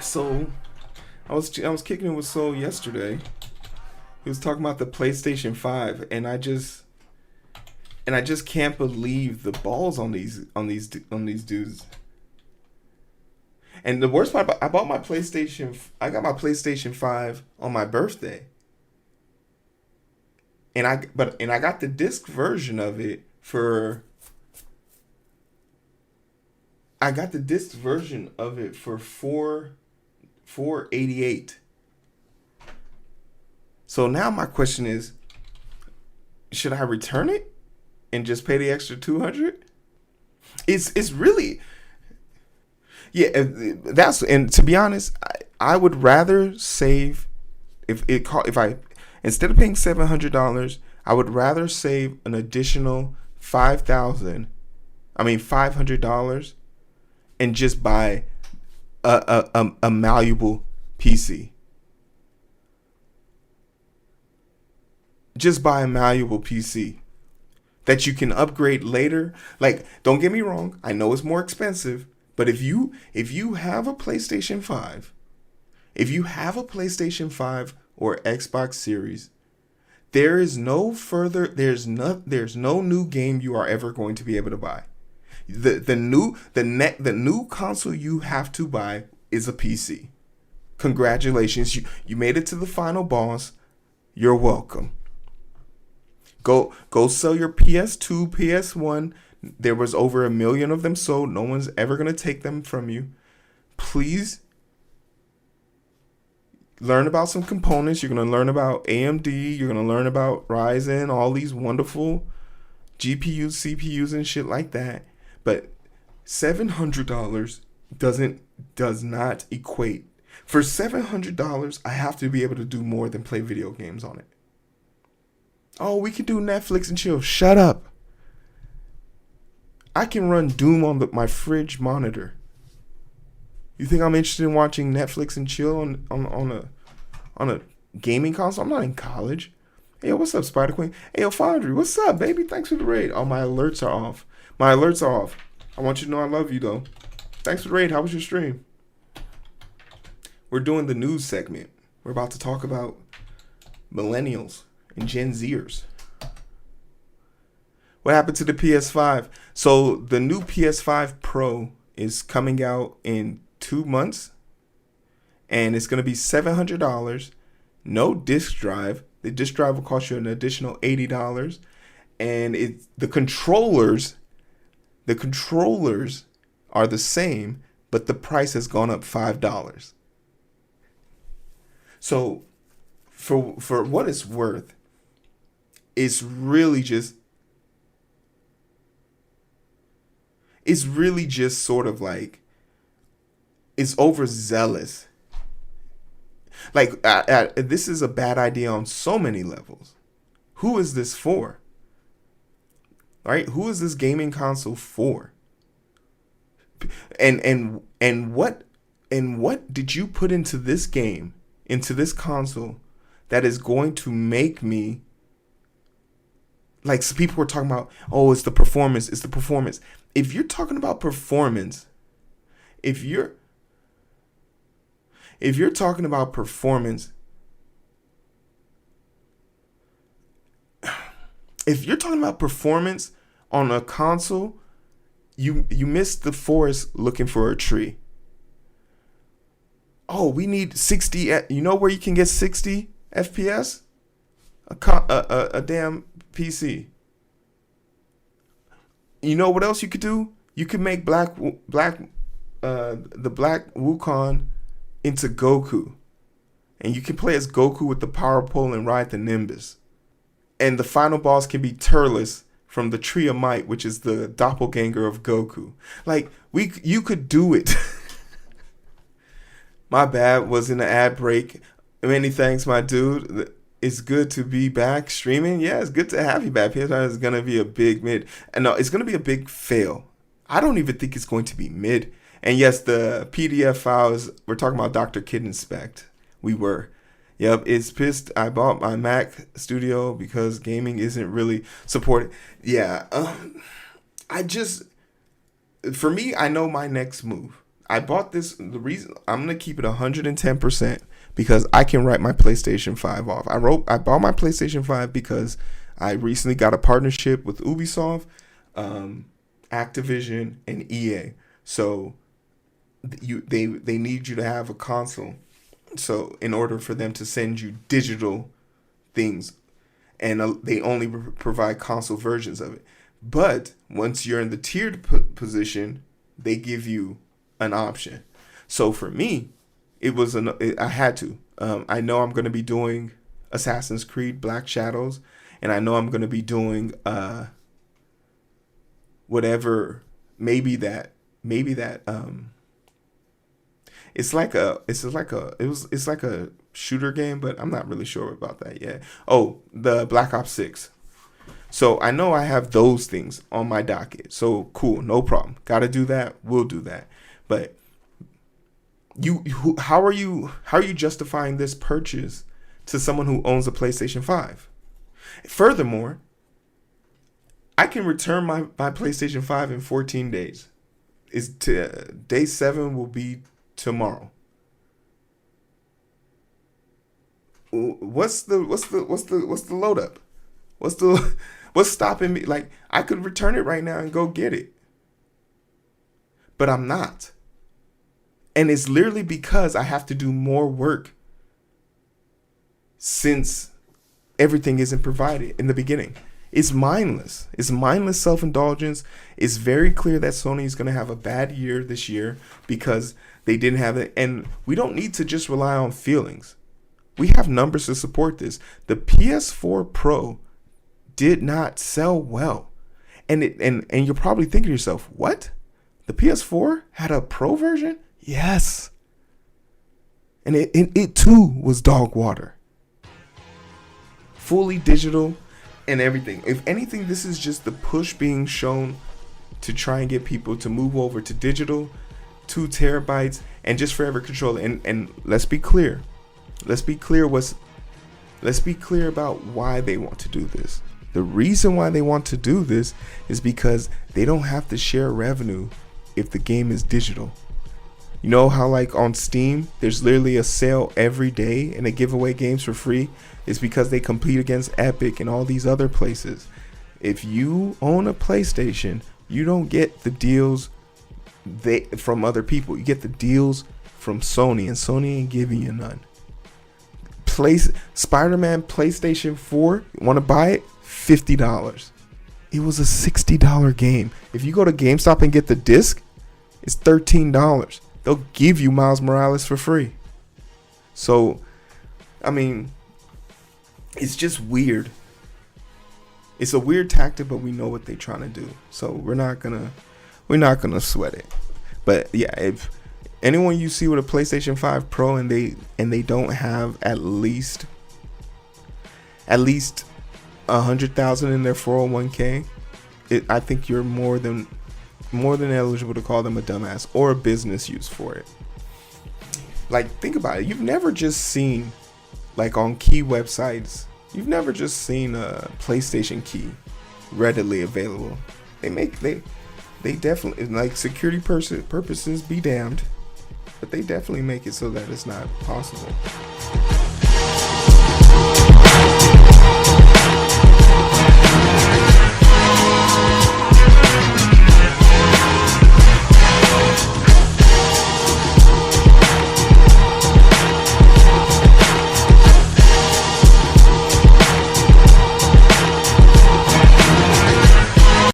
So I was kicking it with Soul yesterday. He was talking about the PlayStation 5, and I just can't believe the balls on these dudes. And the worst part about I bought my PlayStation I got my PlayStation 5 on my birthday. And I got the disc version of it for I got the disc version of it for 488. So now my question is, should I return it and just pay the extra 200? It's really, yeah, that's, and to be honest, I would rather save, if I, instead of paying $700, I would rather save an additional 5,000, I mean $500, and just buy a malleable PC. Just buy a malleable PC that you can upgrade later. Like, don't get me wrong, I know it's more expensive, but if you have a PlayStation 5, if you have a PlayStation 5 or Xbox Series, there's no new game you are ever going to be able to buy. The new console you have to buy is a PC. Congratulations, you made it to the final boss. You're welcome. Go sell your PS2, PS1. There was over 1 million of them sold. No one's ever gonna take them from you. Please learn about some components. You're gonna learn about AMD. You're gonna learn about Ryzen. All these wonderful GPUs, CPUs, and shit like that. But $700 does not equate. For $700, I have to be able to do more than play video games on it. Oh, we can do Netflix and chill. Shut up. I can run Doom on my fridge monitor. You think I'm interested in watching Netflix and chill on a gaming console? I'm not in college. Hey, yo, what's up, Spider Queen? Hey, yo, Foundry, what's up, baby? Thanks for the raid. Oh, my alerts are off. My alerts are off. I want you to know I love you, though. Thanks for the raid. How was your stream? We're doing the news segment. We're about to talk about millennials and Gen Zers. What happened to the PS5? So the new PS5 Pro is coming out in 2 months, and it's going to be $700. No disc drive. The disc drive will cost you an additional $80, and the controllers are the same, but the price has gone up $5. So for what it's worth, it's really just sort of like, it's overzealous. Like, this is a bad idea on so many levels. Who is this for? Right? Who is this gaming console for? And what did you put into this game, into this console, that is going to make me, like, some people were talking about, oh, it's the performance, it's the performance. If you're talking about performance, if you're talking about performance, if you're talking about performance on a console, you missed the forest looking for a tree. Oh, we need 60. You know where you can get 60 FPS? A damn PC. You know what else you could do? You could make the Black Wukong into Goku, and you can play as Goku with the power pole and ride the Nimbus. And the final boss can be Turles from the Tree of Might, which is the doppelganger of Goku. Like, you could do it. My bad, was in the ad break. Many thanks, my dude. It's good to be back streaming. Yeah, it's good to have you back. PS5 is going to be a big mid. And no, it's going to be a big fail. I don't even think it's going to be mid. And yes, the PDF files, we're talking about Dr. Kid Inspect. We were. Yep, it's pissed. I bought my Mac Studio because gaming isn't really supported. Yeah, for me, I know my next move. I bought this. The reason I'm gonna keep it 110% because I can write my PlayStation 5 off. I bought my PlayStation 5 because I recently got a partnership with Ubisoft, Activision, and EA. So they need you to have a console. So in order for them to send you digital things, and they only provide console versions of it. But once you're in the tiered position, they give you an option. So for me, I had to. I know I'm going to be doing Assassin's Creed Black Shadows, and I know I'm going to be doing whatever. Maybe that. It's like a shooter game, but I'm not really sure about that yet. Oh, the Black Ops 6. So I know I have those things on my docket. So cool, no problem. Got to do that. We'll do that. But how are you justifying this purchase to someone who owns a PlayStation 5? Furthermore, I can return my PlayStation 5 in 14 days. Day 7 will be tomorrow. What's the load up? What's stopping me? Like, I could return it right now and go get it. But I'm not. And it's literally because I have to do more work since everything isn't provided in the beginning. It's mindless. It's mindless self-indulgence. It's very clear that Sony is going to have a bad year this year because they didn't have it. And we don't need to just rely on feelings. We have numbers to support this. The PS4 Pro did not sell well. And you're probably thinking to yourself, what? The PS4 had a Pro version? Yes. And it too was dog water. Fully digital and everything. If anything, this is just the push being shown to try and get people to move over to digital, 2 terabytes, and just forever control it. And let's be clear. Let's be clear about why they want to do this. The reason why they want to do this is because they don't have to share revenue if the game is digital. You know how like on Steam, there's literally a sale every day and they give away games for free? It's because they compete against Epic and all these other places. If you own a PlayStation, you don't get the deals from other people. You get the deals from Sony, and Sony ain't giving you none. Spider-Man PlayStation 4, want to buy it? $50. It was a $60 game. If you go to GameStop and get the disc, it's $13. They'll give you Miles Morales for free. So, I mean, it's just weird. It's a weird tactic, but we know what they're trying to do. So we're not gonna sweat it. But yeah, if anyone you see with a PlayStation 5 Pro and they don't have at least 100,000 in their 401k, I think you're more than eligible to call them a dumbass or a business use for it. Like, think about it. You've never just seen, like on key websites, you've never just seen a PlayStation key readily available. They definitely, like, security purposes be damned, but they definitely make it so that it's not possible.